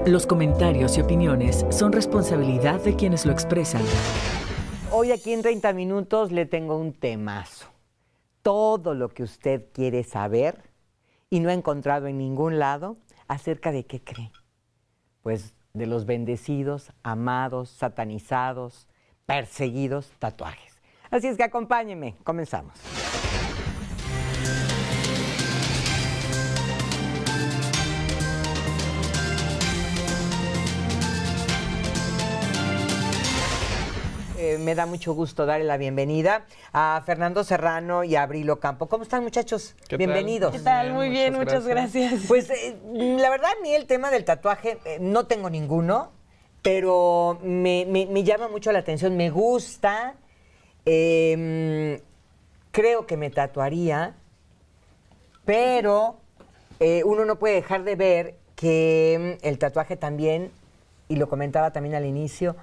Los comentarios y opiniones son responsabilidad de quienes lo expresan. Hoy aquí en 30 minutos le tengo un temazo. Todo lo que usted quiere saber y no ha encontrado en ningún lado acerca de qué cree. Pues de los bendecidos, amados, satanizados, perseguidos tatuajes. Así es que acompáñenme, comenzamos. Me da mucho gusto darle la bienvenida a Fernando Serrano y a Abril Ocampo. ¿Cómo están, muchachos? Bienvenidos. ¿Qué tal? Muy bien, muchas gracias. Pues la verdad, a mí el tema del tatuaje, no tengo ninguno, pero me llama mucho la atención, me gusta. Creo que me tatuaría, pero uno no puede dejar de ver que el tatuaje también, y lo comentaba también al inicio,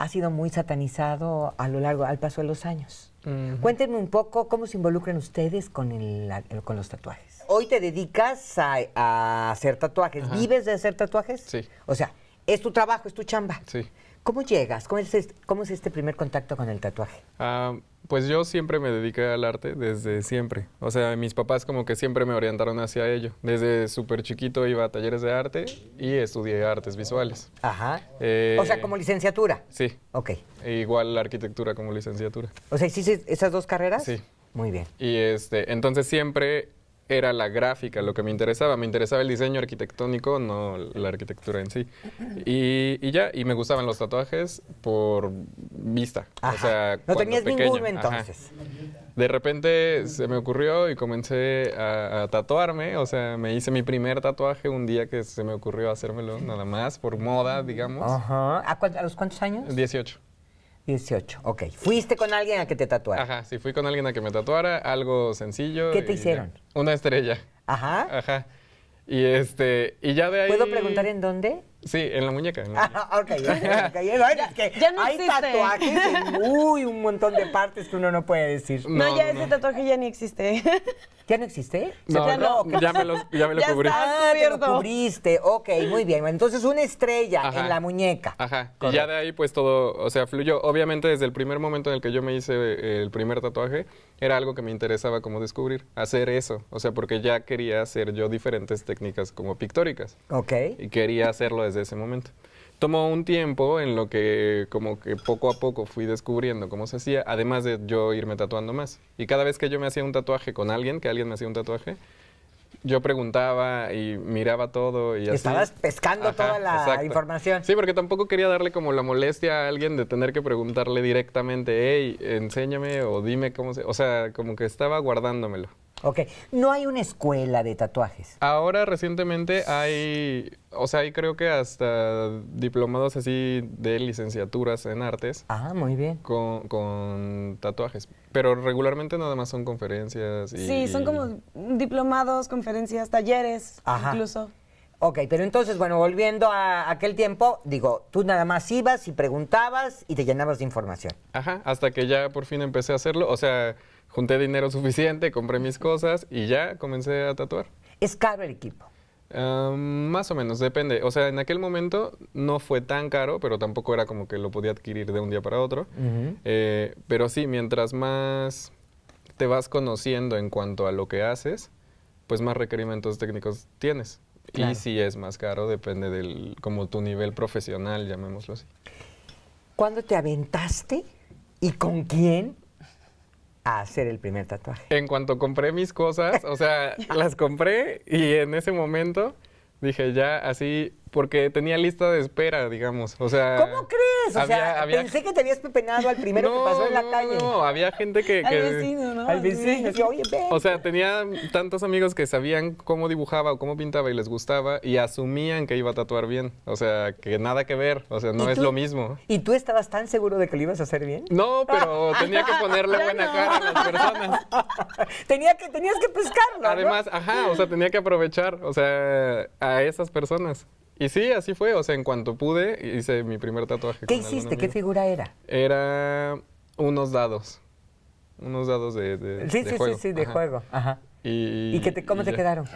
ha sido muy satanizado a lo largo, al paso de los años. Cuéntenme un poco cómo se involucran ustedes con los tatuajes. Hoy te dedicas a hacer tatuajes. Ajá. ¿Vives de hacer tatuajes? Sí. O sea, es tu trabajo, es tu chamba. Sí. ¿Cómo llegas? ¿Cómo es este primer contacto con el tatuaje? Pues yo siempre me dediqué al arte desde siempre. O sea, mis papás como que siempre me orientaron hacia ello. Desde súper chiquito iba a talleres de arte y estudié artes visuales. Ajá. O sea, ¿como licenciatura? Sí. Ok. Igual la arquitectura como licenciatura. O sea, ¿hiciste esas dos carreras? Sí. Muy bien. Y entonces siempre era la gráfica lo que me interesaba. Me interesaba el diseño arquitectónico, no la arquitectura en sí. Y me gustaban los tatuajes por vista. Ajá. O sea, no tenías pequeño. ninguno entonces. Ajá. De repente se me ocurrió y comencé a tatuarme. O sea, me hice mi primer tatuaje un día que se me ocurrió hacérmelo, nada más, por moda, digamos. Ajá. ¿A los cuántos años? 18. 18, ok. ¿Fuiste con alguien a que te tatuara? Ajá, sí, fui con alguien a que me tatuara, algo sencillo. ¿Qué te hicieron? Una estrella. Ajá. Ajá. Y ya de ahí... ¿Puedo preguntar en dónde? Sí, en la muñeca. Ok. Es que ya no hay existe. tatuajes en un montón de partes que uno no puede decir. Ese tatuaje ya ni existe. ¿Ya no existe? No, ya me lo cubrí. Te lo cubriste. Ok, muy bien. Entonces, una estrella en la muñeca. Ajá. Correcto. Y ya de ahí, pues, todo, o sea, fluyó. Obviamente, desde el primer momento en el que yo me hice el primer tatuaje, era algo que me interesaba como descubrir, hacer eso. O sea, porque ya quería hacer yo diferentes técnicas como pictóricas. Ok. Y quería hacerlo desde ese momento. Tomó un tiempo en lo que como que poco a poco fui descubriendo cómo se hacía, además de yo irme tatuando más. Y cada vez que yo me hacía un tatuaje con alguien, que alguien me hacía un tatuaje, yo preguntaba y miraba todo y así. Estabas pescando toda la información. Sí, porque tampoco quería darle como la molestia a alguien de tener que preguntarle directamente, hey, enséñame o dime cómo se... O sea, como que estaba guardándomelo. Ok. No hay una escuela de tatuajes. Ahora recientemente hay, o sea, hay creo que hasta diplomados así de licenciaturas en artes. Ah, muy bien. Con tatuajes. Pero regularmente nada más son conferencias. Sí, son como diplomados, conferencias, talleres, Ajá. incluso. Ok, pero entonces, bueno, volviendo a aquel tiempo, digo, tú nada más ibas y preguntabas y te llenabas de información. Ajá, hasta que ya por fin empecé a hacerlo. O sea, junté dinero suficiente, compré mis cosas y ya comencé a tatuar. ¿Es caro el equipo? Más o menos, depende. O sea, en aquel momento no fue tan caro, pero tampoco era como que lo podía adquirir de un día para otro. Pero sí, mientras más te vas conociendo en cuanto a lo que haces, pues más requerimientos técnicos tienes. Claro. Y si es más caro, depende del como tu nivel profesional, llamémoslo así. ¿Cuándo te aventaste y con quién a hacer el primer tatuaje? En cuanto compré mis cosas, o sea, las compré y en ese momento dije ya así, porque tenía lista de espera, digamos, o sea... ¿Cómo crees? O sea, pensé que te habías pepenado al primero que pasó en la calle. No, había gente que... Al vecino, ¿no? Al vecino, decía, oye, ven. O sea, tenía tantos amigos que sabían cómo dibujaba o cómo pintaba y les gustaba y asumían que iba a tatuar bien, o sea, que nada que ver, o sea, no es lo mismo. ¿Y tú estabas tan seguro de que lo ibas a hacer bien? No, pero tenía que ponerle buena cara a las personas. Tenías que pescarlo, ¿no? Además, o sea, tenía que aprovechar, o sea, a esas personas. Y sí, así fue, o sea, en cuanto pude, hice mi primer tatuaje. ¿Qué hiciste? ¿Qué figura era? Era unos dados de juego. Sí, de juego. Ajá. ¿Y cómo te quedaron?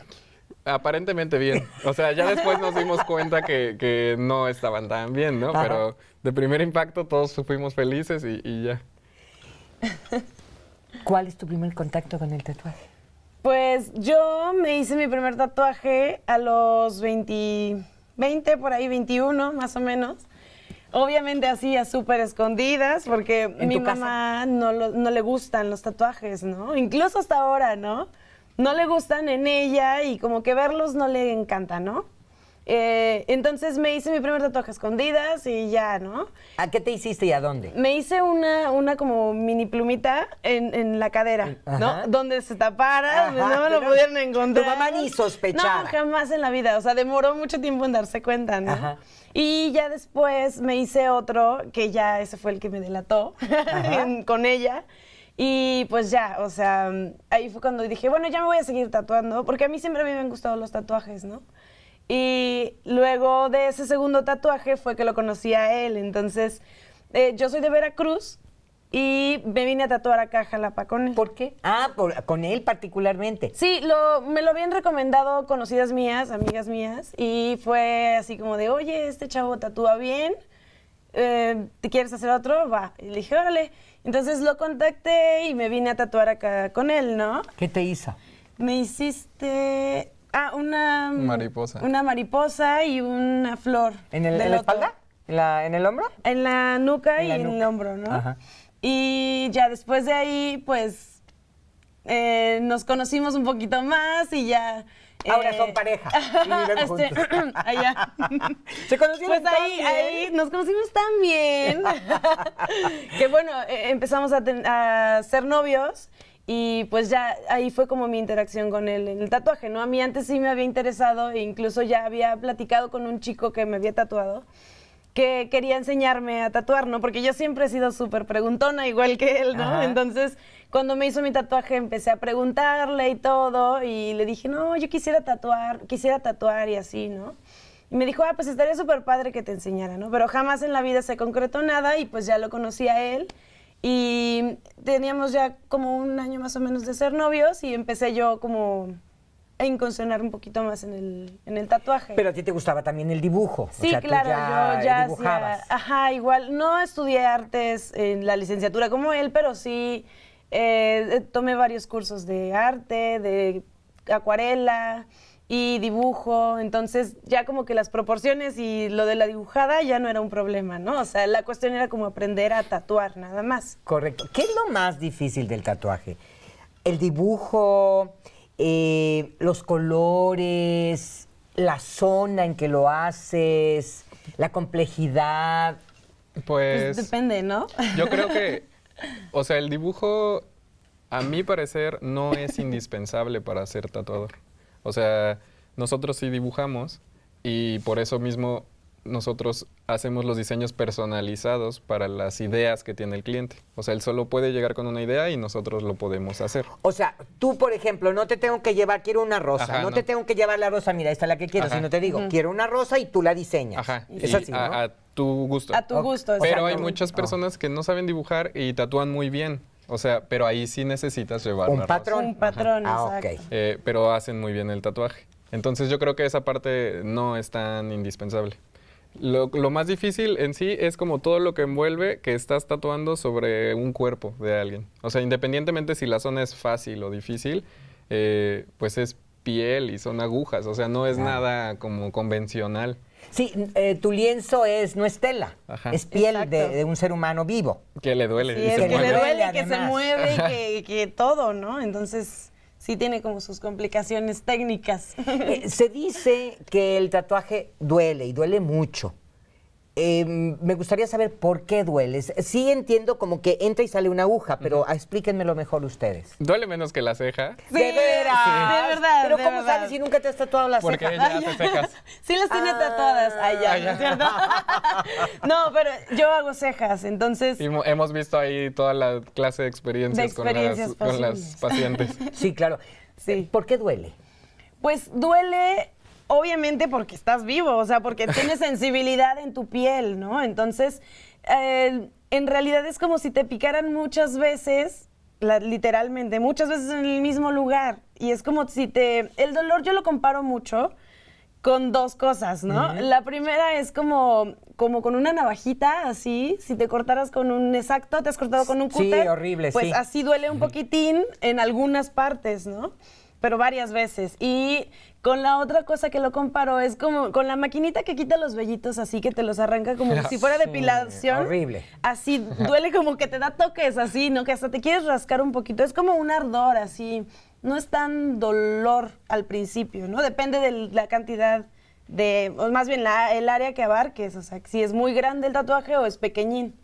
Aparentemente bien. O sea, ya después nos dimos cuenta que no estaban tan bien, ¿no? Ajá. Pero de primer impacto todos fuimos felices y ya. ¿Cuál es tu primer contacto con el tatuaje? Pues yo me hice mi primer tatuaje a los 20, por ahí 21 más o menos. Obviamente así a súper escondidas, porque ¿En mi tu casa? mamá no le gustan los tatuajes, ¿no? Incluso hasta ahora, ¿no? No le gustan en ella y como que verlos no le encanta, ¿no? Entonces me hice mi primer tatuaje a escondidas y ya, ¿no? ¿A qué te hiciste y a dónde? Me hice una como mini plumita en la cadera, ¿no? Ajá. Donde se tapara, donde Ajá, no me lo pero pudieran encontrar. tu mamá ni sospechara. No, jamás en la vida. O sea, demoró mucho tiempo en darse cuenta, ¿no? Ajá. Y ya después me hice otro, que ya ese fue el que me delató con ella. Y pues ya, o sea, ahí fue cuando dije, bueno, ya me voy a seguir tatuando, porque a mí siempre me han gustado los tatuajes, ¿no? Y luego de ese segundo tatuaje fue que lo conocí a él. Entonces, yo soy de Veracruz y me vine a tatuar acá a Jalapa con él. ¿Por qué? Con él particularmente. Sí, me lo habían recomendado conocidas mías, amigas mías, y fue así como de, oye, este chavo tatúa bien, ¿te quieres hacer otro? Va. Y le dije, órale. Entonces lo contacté y me vine a tatuar acá con él, ¿no? ¿Qué te hizo? Me hiciste... una... Mariposa. Una mariposa y una flor. ¿En de la loto. espalda? ¿En el hombro? En la nuca En la y en el nuca. hombro, ¿no? Ajá. Y ya después de ahí, pues, nos conocimos un poquito más y ya... Ahora son pareja. Y viven juntos. Allá. ¿Se conocieron Pues ahí nos conocimos tan bien que bueno, empezamos a ser novios y pues ya ahí fue como mi interacción con él en el tatuaje, ¿no? A mí antes sí me había interesado e incluso ya había platicado con un chico que me había tatuado que quería enseñarme a tatuar, ¿no? Porque yo siempre he sido súper preguntona, igual que él, ¿no? Ajá. Entonces, cuando me hizo mi tatuaje, empecé a preguntarle y todo, y le dije, no, yo quisiera tatuar y así, ¿no? Y me dijo, pues estaría súper padre que te enseñara, ¿no? Pero jamás en la vida se concretó nada y pues ya lo conocí a él. Y teníamos ya como un año más o menos de ser novios y empecé yo como a incursionar un poquito más en el tatuaje. Pero a ti te gustaba también el dibujo. Sí, o sea, tú claro, yo ya dibujabas. ajá, igual, no estudié artes en la licenciatura como él, pero sí tomé varios cursos de arte, de acuarela y dibujo, entonces ya como que las proporciones y lo de la dibujada ya no era un problema, ¿no? O sea, la cuestión era como aprender a tatuar, nada más. Correcto. ¿Qué es lo más difícil del tatuaje? El dibujo, los colores, la zona en que lo haces, la complejidad. Pues depende, ¿no? Yo creo que, o sea, el dibujo, a mi parecer, no es indispensable para ser tatuador. O sea, nosotros sí dibujamos y por eso mismo nosotros hacemos los diseños personalizados para las ideas que tiene el cliente. O sea, él solo puede llegar con una idea y nosotros lo podemos hacer. O sea, tú, por ejemplo, no te tengo que llevar, quiero una rosa. Ajá, no no. te tengo que llevar la rosa, mira, esta es la que quiero, Ajá. sino te digo, quiero una rosa y tú la diseñas. Ajá. Es Y así, ¿no? a tu gusto. A tu gusto, Pero hay exactamente. muchas personas que no saben dibujar y tatúan muy bien. O sea, pero ahí sí necesitas llevar Un la rosa. patrón. Un patrón, Ah, exacto. ok. Pero hacen muy bien el tatuaje. Entonces yo creo que esa parte no es tan indispensable. Lo más difícil en sí es como todo lo que envuelve que estás tatuando sobre un cuerpo de alguien. O sea, independientemente si la zona es fácil o difícil, pues es piel y son agujas. O sea, no es nada como convencional. Sí, tu lienzo no es tela, Ajá. es piel Exacto. de un ser humano vivo. Que le duele. Sí, y es se que le mueve. duele, que se además. mueve, que todo, ¿no? Entonces, sí tiene como sus complicaciones técnicas. Se dice que el tatuaje duele y duele mucho. Me gustaría saber por qué duele. Sí entiendo como que entra y sale una aguja, pero explíquenmelo mejor ustedes. Duele menos que la ceja, Sí, ¿De veras? de verdad, ¿Pero de cómo verdad. sabes si nunca te has tatuado la porque ceja? ella hace cejas. Sí las tiene tatuadas. Ay, ya, ¿no es cierto? No, pero yo hago cejas, entonces... Y hemos visto ahí toda la clase de experiencias, con las pacientes. Sí, claro. Sí. ¿Por qué duele? Pues duele, obviamente, porque estás vivo, o sea, porque tienes sensibilidad en tu piel, ¿no? Entonces, en realidad es como si te picaran muchas veces literalmente, muchas veces en el mismo lugar. Y es como si el dolor yo lo comparo mucho con dos cosas, ¿no? La primera es como con una navajita, así, si te cortaras con un exacto, te has cortado con un cúter. Sí, horrible, pues sí. así duele un poquitín en algunas partes, ¿no? Pero varias veces. Y con la otra cosa que lo comparo es como con la maquinita que quita los vellitos así, que te los arranca como si fuera depilación. Horrible. Así, duele como que te da toques así, ¿no? Que hasta te quieres rascar un poquito. Es como un ardor así. No es tan dolor al principio, ¿no? Depende de la cantidad o más bien el área que abarques. O sea, si es muy grande el tatuaje o es pequeñín,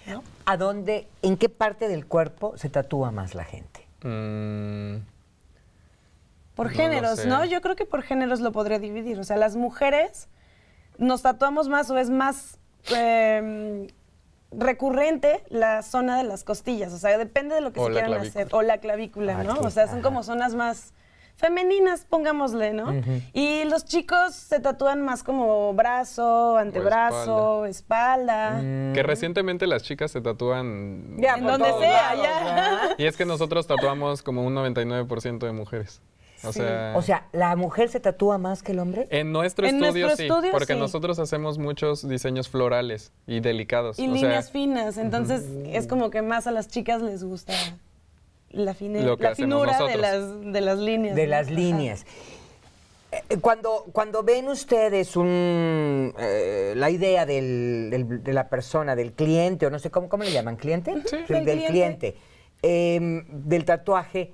¿no? ¿En qué parte del cuerpo se tatúa más la gente? Por No lo géneros, sé. ¿no? Yo creo que por géneros lo podría dividir. O sea, las mujeres nos tatuamos más o es más recurrente la zona de las costillas. O sea, depende de lo que O se la quieran clavícula. hacer. O la clavícula, ¿no? Aquí, O sea, son como zonas más femeninas, pongámosle, ¿no? Y los chicos se tatúan más como brazo, antebrazo, espalda. Que recientemente las chicas se tatúan... Ya, En por donde todos sea, lados, ya. Y es que nosotros tatuamos como un 99% de mujeres. O sea, O sea, ¿la mujer se tatúa más que el hombre? en nuestro En estudio nuestro sí, estudio, porque sí. nosotros hacemos muchos diseños florales y delicados. Y o líneas sea, finas. Entonces, es como que más a las chicas les gusta la Lo que la hacemos finura de nosotros. las líneas. De ¿no? las Ajá. líneas. Cuando ven ustedes la idea de la persona, del cliente, o no sé cómo le llaman, ¿cliente? Sí. Del cliente, del tatuaje,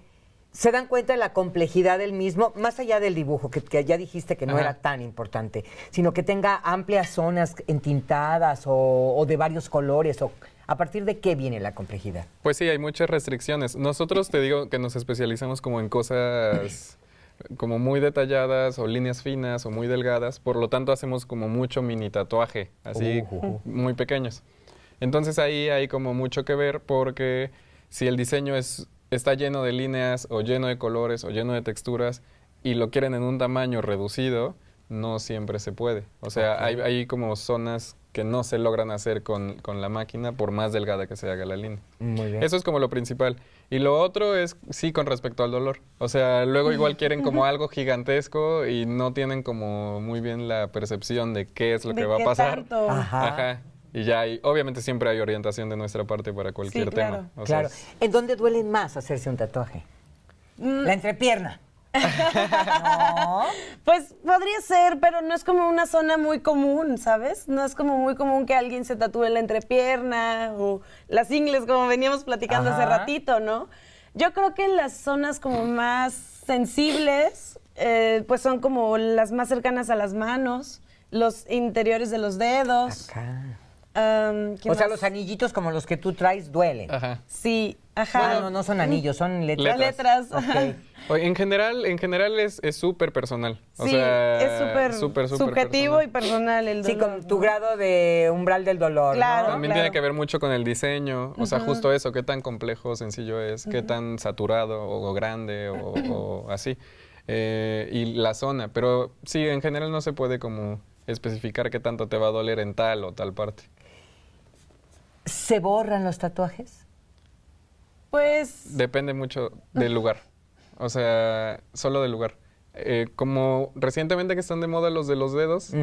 ¿se dan cuenta de la complejidad del mismo? Más allá del dibujo, que ya dijiste que no Ajá. era tan importante, sino que tenga amplias zonas entintadas o de varios colores, o ¿a partir de qué viene la complejidad? pues sí, hay muchas restricciones. Nosotros te digo que nos especializamos como en cosas como muy detalladas o líneas finas o muy delgadas, por lo tanto hacemos como mucho mini tatuaje, así muy pequeños. Entonces ahí hay como mucho que ver porque si el diseño está lleno de líneas o lleno de colores o lleno de texturas y lo quieren en un tamaño reducido, no siempre se puede. O sea, hay como zonas que no se logran hacer con la máquina por más delgada que se haga la línea. Muy bien. Eso es como lo principal. Y lo otro es, sí, con respecto al dolor. O sea, luego igual quieren como algo gigantesco y no tienen como muy bien la percepción de qué es lo ¿De que va a qué pasar. tanto? Ajá. Y ya obviamente siempre hay orientación de nuestra parte para cualquier Sí, claro. tema. O sea, Claro. ¿En dónde duele más hacerse un tatuaje? La entrepierna. No. Pues podría ser, pero no es como una zona muy común, ¿sabes? No es como muy común que alguien se tatúe la entrepierna o las ingles, como veníamos platicando hace Ajá. ratito, ¿no? Yo creo que las zonas como más sensibles, pues son como las más cercanas a las manos, los interiores de los dedos. Acá. ¿Qué O sea, más? los anillitos como los que tú traes duelen. Ajá. Sí, ajá. Bueno, no son anillos, son letras. Letras. Ok. Oye, en general es súper personal. O Sí, sea, es súper subjetivo personal. y personal el Sí, dolor, con tu ¿no? grado de umbral del dolor, Claro. ¿no? También tiene que ver mucho con el diseño, o sea, justo eso, qué tan complejo o sencillo es, qué tan saturado o grande o así. Y la zona, pero sí, en general no se puede como especificar qué tanto te va a doler en tal o tal parte. ¿Se borran los tatuajes? Pues Depende mucho del lugar, o sea, solo del lugar. Como recientemente que están de moda los de los dedos,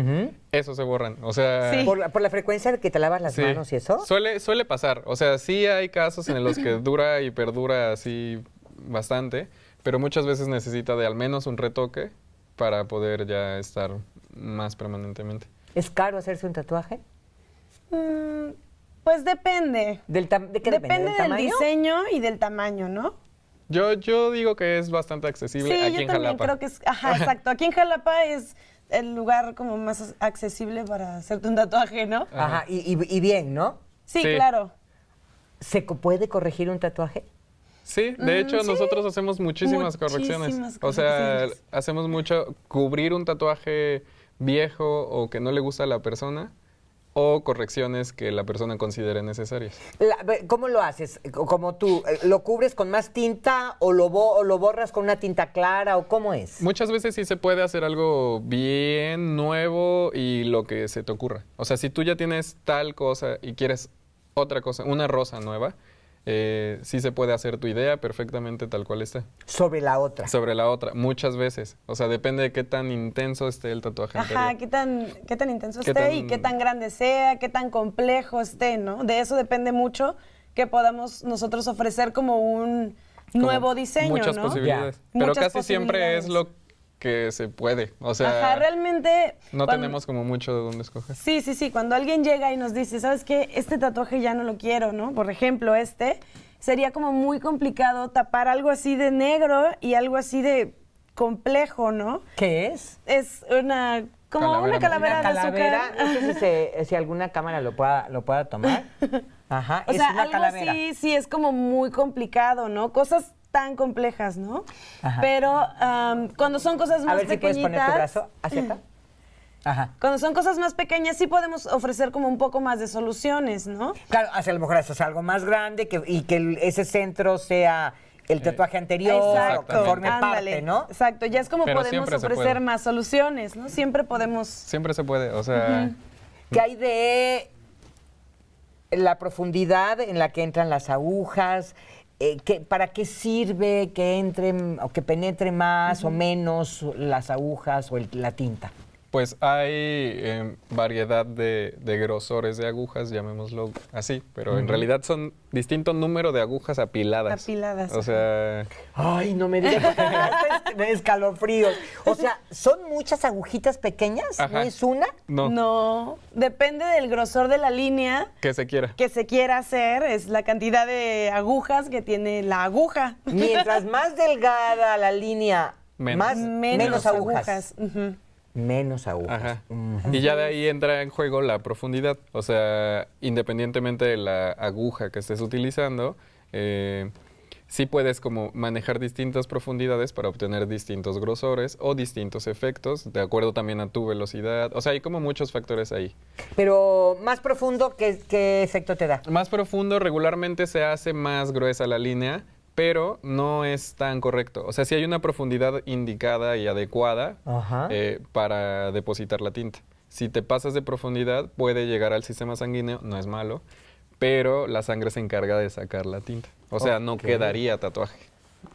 esos se borran, o sea... Sí. ¿Por la frecuencia de que te lavas las Sí. manos y eso? Suele pasar. O sea, sí hay casos en los que dura y perdura así bastante, pero muchas veces necesita de al menos un retoque para poder ya estar más permanentemente. ¿Es caro hacerse un tatuaje? pues depende. ¿De qué depende? Depende ¿Del del tamaño? diseño y del tamaño, ¿no? Yo digo que es bastante accesible Sí, aquí yo en también Jalapa. creo que es, ajá, exacto. Aquí en Jalapa es el lugar como más accesible para hacerte un tatuaje, ¿no? Ajá, y bien, ¿no? Sí, Sí. claro. ¿Se puede corregir un tatuaje? Sí, de hecho sí. nosotros hacemos muchísimas correcciones. Muchísimas O sea, correcciones. hacemos mucho cubrir un tatuaje viejo o que no le gusta a la persona o correcciones que la persona considere necesarias. ¿Cómo lo haces? ¿Como tú? ¿Lo cubres con más tinta o lo borras con una tinta clara o cómo es? Muchas veces sí se puede hacer algo bien nuevo y lo que se te ocurra. O sea, si tú ya tienes tal cosa y quieres otra cosa, una rosa nueva, sí se puede hacer tu idea perfectamente tal cual está. Sobre la otra. Sobre la otra, muchas veces. O sea, depende de qué tan intenso esté el tatuaje anterior. Ajá, qué tan intenso Qué esté tan- y qué tan grande sea, qué tan complejo esté, ¿no? De eso depende mucho que podamos nosotros ofrecer como un Como nuevo diseño, muchas ¿no? posibilidades. Ya. Pero Muchas casi siempre es posibilidades. lo que se puede. O sea, Ajá, realmente... no cuando- tenemos como mucho de dónde escoger. Sí, sí, sí. Cuando alguien llega y nos dice, ¿sabes qué? Este tatuaje ya no lo quiero, ¿no? Por ejemplo, sería como muy complicado tapar algo así de negro y algo así de complejo, ¿no? ¿Qué es? Es como Calavera, una ¿no? calavera Una de calavera. azúcar. No sé si alguna cámara lo pueda tomar. Ajá, O es sea, una algo calavera. así sí es como muy complicado, ¿no? Cosas tan complejas, ¿no? Ajá. Pero cuando son cosas A más ver si puedes pequeñitas... poner tu brazo hacia acá. Ajá. Cuando son cosas más pequeñas sí podemos ofrecer como un poco más de soluciones, ¿no? Claro, a lo mejor haces algo más grande y que ese centro sea el tatuaje anterior o que Exacto. forme Ándale. parte, ¿no? Exacto, ya es como Pero podemos siempre se ofrecer puede. más soluciones, ¿no? Siempre podemos... Siempre se puede, o sea, ¿Qué hay de la profundidad en la que entran las agujas? ¿Para qué sirve que entren o que penetre más o menos las agujas o la tinta? pues hay variedad de grosores de agujas, llamémoslo así, pero en realidad son distinto número de agujas apiladas. Apiladas, O sea, Ay, no me digas, me escalofríos. O sea, ¿son muchas agujitas pequeñas? ¿No Ajá. es una? no, No, depende del grosor de la línea que se quiera. que se quiera hacer, es la cantidad de agujas que tiene la aguja. Mientras más delgada la línea, Menos. menos agujas. Ujú. Menos agujas. Ajá. Ujú. Y ya de ahí entra en juego la profundidad. O sea, independientemente de la aguja que estés utilizando, sí puedes como manejar distintas profundidades para obtener distintos grosores o distintos efectos, de acuerdo también a tu velocidad. O sea, hay como muchos factores ahí. Pero más profundo, ¿qué efecto te da? Más profundo, regularmente se hace más gruesa la línea, pero no es tan correcto. O sea, sí hay una profundidad indicada y adecuada Ajá. para depositar la tinta. Si te pasas de profundidad, puede llegar al sistema sanguíneo, no es malo, pero la sangre se encarga de sacar la tinta. O sea, no Ok. quedaría tatuaje.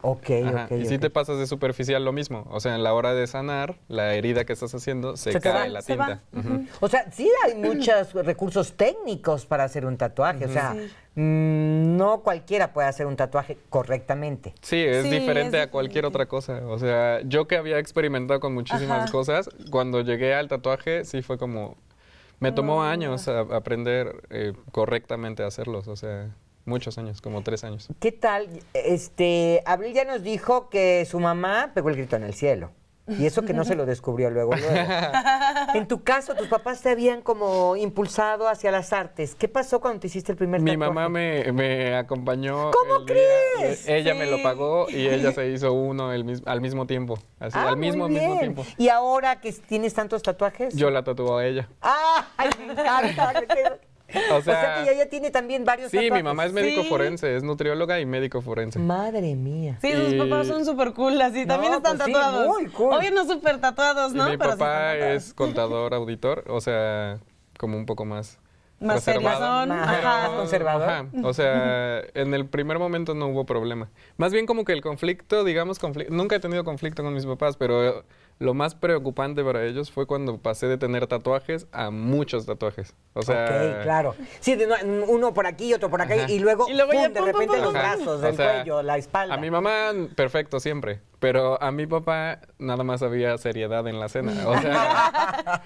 Ok, Ajá. ok. Y si ok. te pasas de superficial, lo mismo. O sea, en la hora de sanar, la herida que estás haciendo, se Se te cae va, la se tinta. va. Ujú. O sea, sí hay muchos recursos técnicos para hacer un tatuaje. O sea, Sí. no cualquiera puede hacer un tatuaje correctamente. Sí, es Sí, diferente es a cualquier diferente. otra cosa. O sea, yo que había experimentado con muchísimas Ajá. cosas, cuando llegué al tatuaje, sí fue como... Me tomó años aprender correctamente a hacerlos. O sea, muchos años, como 3 años. ¿Qué tal? Abril ya nos dijo que su mamá pegó el grito en el cielo. Y eso que no se lo descubrió luego, luego. En tu caso, tus papás te habían como impulsado hacia las artes. ¿Qué pasó cuando te hiciste el primer Mi tatuaje? mamá me acompañó. ¿Cómo el día. crees? Ella me lo Sí. pagó y ella se hizo uno al mismo tiempo. Así, Ah, al mismo muy bien. tiempo. ¿Y ahora que tienes tantos tatuajes? Yo la tatuó a ella. ¡Ay, me encanta! O O sea sea, que ella tiene también varios sí, tatuajes. mi mamá es médico Sí. forense, es nutrióloga y médico forense. Madre mía. Sí, sus Y- papás son súper cool, así también No, están pues sí, tatuados. muy cool. Obvio no súper tatuados, Y ¿no? mi Pero sí papá están tatuados. es contador, auditor, o sea, como un poco más Más reservado. seriazón, Más ajá. conservador. Ajá, o sea, en el primer momento no hubo problema. Más bien como que el conflicto, digamos, nunca he tenido conflicto con mis papás, pero lo más preocupante para ellos fue cuando pasé de tener tatuajes a muchos tatuajes. O sea, Ok, claro. Sí, uno por aquí, otro por acá, Ajá. y luego, Y luego ¡pum!, ya de pum, repente pum, los pum, Ajá. brazos, O el sea, cuello, la espalda. a mi mamá, perfecto siempre, pero a mi papá nada más había seriedad en la cena. O sea,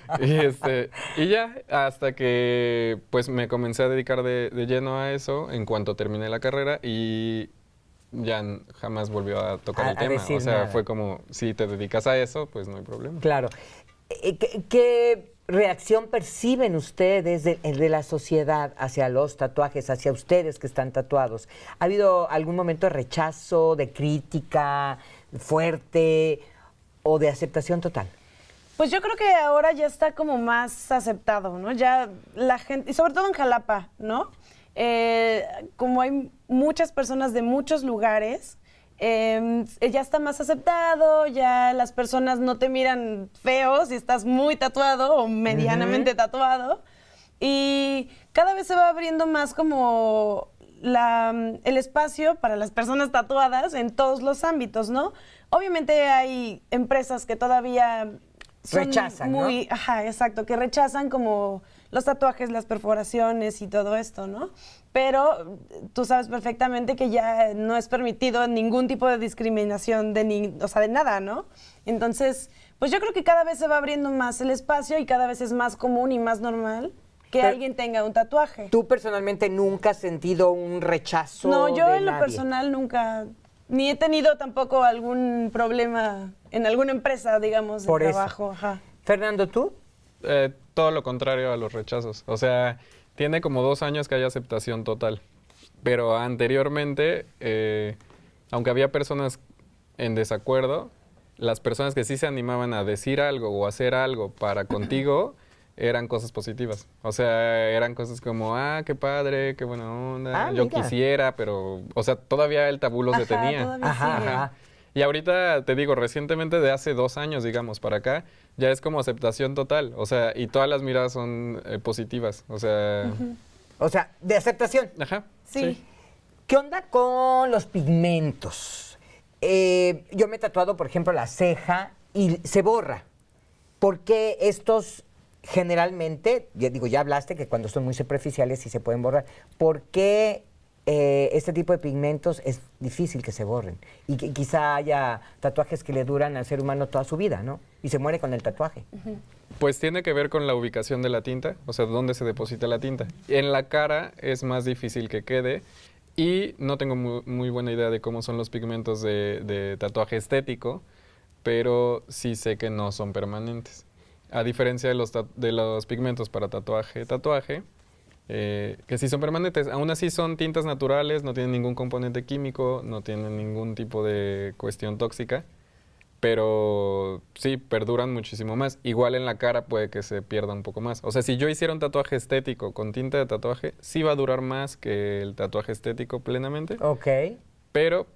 y ya, hasta que pues me comencé a dedicar de lleno a eso en cuanto terminé la carrera y ya jamás volvió a tocar A el tema. decir O sea, nada. fue como, si te dedicas a eso, pues no hay problema. Claro. ¿Qué reacción perciben ustedes de la sociedad hacia los tatuajes, hacia ustedes que están tatuados? ¿Ha habido algún momento de rechazo, de crítica fuerte o de aceptación total? Pues yo creo que ahora ya está como más aceptado, ¿no? Ya la gente, y sobre todo en Jalapa, ¿no? Como hay muchas personas de muchos lugares, ya está más aceptado, ya las personas no te miran feo si estás muy tatuado o medianamente tatuado. Y cada vez se va abriendo más como el espacio para las personas tatuadas en todos los ámbitos, ¿no? Obviamente hay empresas que todavía son Rechazan, muy, ¿no? Ajá, exacto, que rechazan como los tatuajes, las perforaciones y todo esto, ¿no? Pero tú sabes perfectamente que ya no es permitido ningún tipo de discriminación o sea, de nada, ¿no? Entonces, pues yo creo que cada vez se va abriendo más el espacio y cada vez es más común y más normal que Pero alguien tenga un tatuaje. ¿Tú personalmente nunca has sentido un rechazo No, yo de en lo nadie? personal nunca, ni he tenido tampoco algún problema en alguna empresa, digamos, de Por eso. trabajo. Ajá. Fernando, ¿tú? Todo lo contrario a los rechazos. O sea, tiene como 2 años que hay aceptación total. Pero anteriormente, aunque había personas en desacuerdo, las personas que sí se animaban a decir algo o hacer algo para contigo eran cosas positivas. O sea, eran cosas como, qué padre, qué buena onda, yo mira. quisiera, pero, o sea, todavía el tabú se tenía. Todavía Ajá, sigue. ajá. Y ahorita, te digo, recientemente de hace 2 años, digamos, para acá, ya es como aceptación total. O sea, y todas las miradas son positivas. O sea, O sea, de aceptación. ajá. Sí. ¿Qué onda con los pigmentos? Yo me he tatuado, por ejemplo, la ceja y se borra. ¿Por qué estos generalmente, ya digo, ya hablaste que cuando son muy superficiales sí se pueden borrar? ¿Por qué este tipo de pigmentos es difícil que se borren? Y que quizá haya tatuajes que le duran al ser humano toda su vida, ¿no? Y se muere con el tatuaje. Pues tiene que ver con la ubicación de la tinta, o sea, dónde se deposita la tinta. En la cara es más difícil que quede y no tengo muy buena idea de cómo son los pigmentos de tatuaje estético, pero sí sé que no son permanentes. A diferencia de los pigmentos para tatuaje, que sí son permanentes. Aún así son tintas naturales, no tienen ningún componente químico, no tienen ningún tipo de cuestión tóxica, pero sí, perduran muchísimo más. Igual en la cara puede que se pierda un poco más. O sea, si yo hiciera un tatuaje estético con tinta de tatuaje, sí va a durar más que el tatuaje estético plenamente, Ok. pero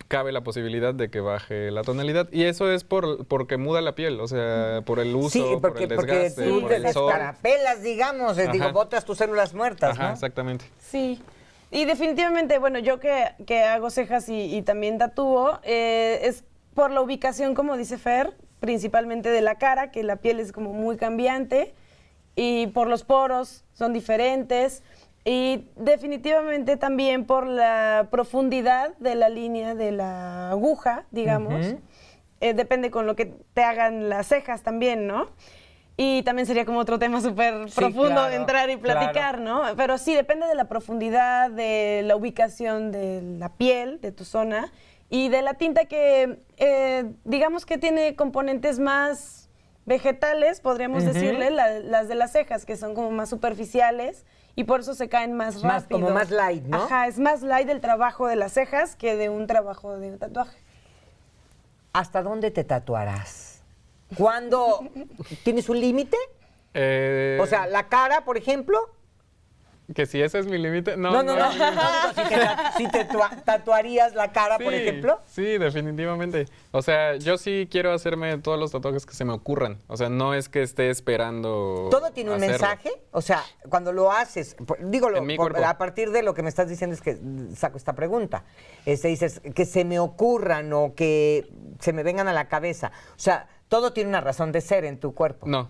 cabe la posibilidad de que baje la tonalidad. Y eso es porque muda la piel, o sea, por el uso, Sí, por el desgaste, tú por te el sol. descarapelas, digamos, digo, Ajá. botas tus células muertas, Ajá, ¿no? exactamente. Sí. Y definitivamente, bueno, yo que hago cejas y también tatúo, es por la ubicación, como dice Fer, principalmente de la cara, que la piel es como muy cambiante, y por los poros son diferentes, y definitivamente también por la profundidad de la línea de la aguja, digamos. Ujú. Depende con lo que te hagan las cejas también, ¿no? Y también sería como otro tema súper Sí, profundo claro, de entrar y platicar, ¿no? Pero sí, depende de la profundidad, de la ubicación de la piel, de tu zona, y de la tinta que, digamos que tiene componentes más vegetales, podríamos decirle, las de las cejas, que son como más superficiales, y por eso se caen más Más, rápido. como más light, ¿no? Ajá, es más light el trabajo de las cejas que de un trabajo de un tatuaje. ¿Hasta dónde te tatuarás? ¿Cuándo? ¿Tienes un límite? O sea, la cara, por ejemplo. que si ese es mi límite, no. No. Si te tatuarías la cara, por Sí, ejemplo. Sí, definitivamente. O sea, yo sí quiero hacerme todos los tatuajes que se me ocurran. O sea, no es que esté esperando. ¿Todo tiene un hacerlo. mensaje? O sea, cuando lo haces, digo, En mi cuerpo. a partir de lo que me estás diciendo es que saco esta pregunta. Dices, que se me ocurran o que se me vengan a la cabeza. O sea, todo tiene una razón de ser en tu cuerpo. No.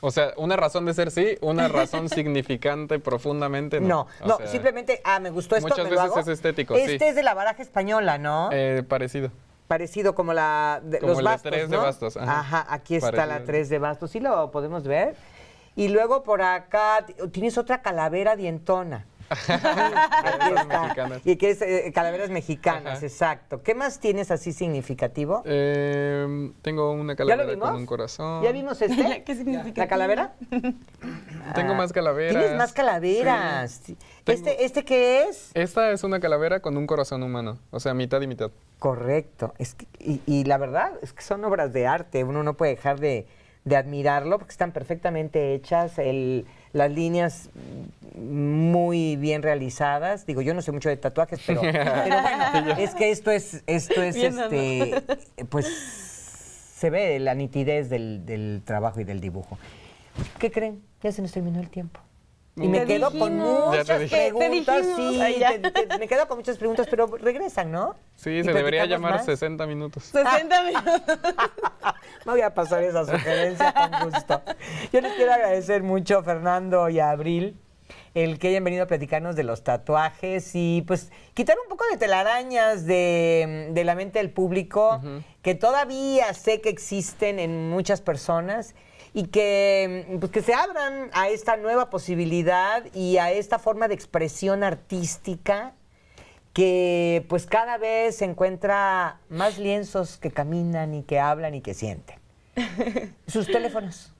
O sea, una razón de ser sí, una razón significante profundamente no. No, O sea, simplemente, me gustó esto, muchas me lo veces hago. es estético, Este sí. es de la baraja española, ¿no? Parecido. Parecido como Como los el de bastos, 3 de ¿no? bastos, ajá. Aquí está Parecido. la 3 de bastos. Sí lo podemos ver. Y luego por acá tienes otra calavera dientona. Aquí Esas está. mexicanas. Y que es calaveras mexicanas, Ajá. exacto. ¿Qué más tienes así significativo? Tengo una ¿Ya lo calavera vimos? con un corazón. ¿Ya vimos este? ¿Qué significa? ¿La calavera? Tengo más calaveras. Tienes más calaveras. Sí. Tengo- ¿Este qué es? Esta es una calavera con un corazón humano. O sea, mitad y mitad. Correcto. Y la verdad es que son obras de arte. Uno no puede dejar de admirarlo porque están perfectamente hechas, las líneas muy bien realizadas. Digo, yo no sé mucho de tatuajes, pero bueno, es que esto es Viéndolo. pues se ve la nitidez del trabajo y del dibujo. ¿Qué creen? Ya se nos terminó el tiempo. Y me Te quedo con dijimos, Ya te muchas dije. preguntas, Te dijimos. sí, Ay, ya. me quedo con muchas preguntas, pero regresan, ¿no? Sí, Y se debería platicamos llamar más. 60 minutos. 60 minutos. Me voy a pasar esa sugerencia con gusto. Yo les quiero agradecer mucho, Fernando y a Abril, el que hayan venido a platicarnos de los tatuajes y pues quitar un poco de telarañas de la mente del público, que todavía sé que existen en muchas personas y que, pues, que se abran a esta nueva posibilidad y a esta forma de expresión artística que pues cada vez se encuentra más lienzos que caminan y que hablan y que sienten. ¿Sus teléfonos?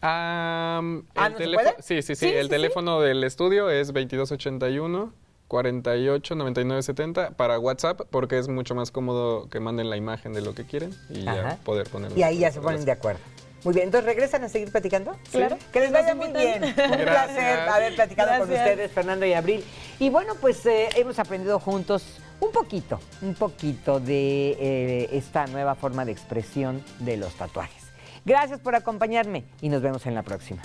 ¿No se puede? Sí, el teléfono del estudio es 2281 48 99 70 para WhatsApp, porque es mucho más cómodo que manden la imagen de lo que quieren y Ajá. ya poder ponerlo. Y ahí ya se ponen de acuerdo. Muy bien, entonces regresan a seguir platicando. Claro. Que les Nos vaya muy bien. invitan. Un placer haber platicado con Gracias. ustedes, Fernando y Abril. Y bueno, pues hemos aprendido juntos un poquito de esta nueva forma de expresión de los tatuajes. Gracias por acompañarme y nos vemos en la próxima.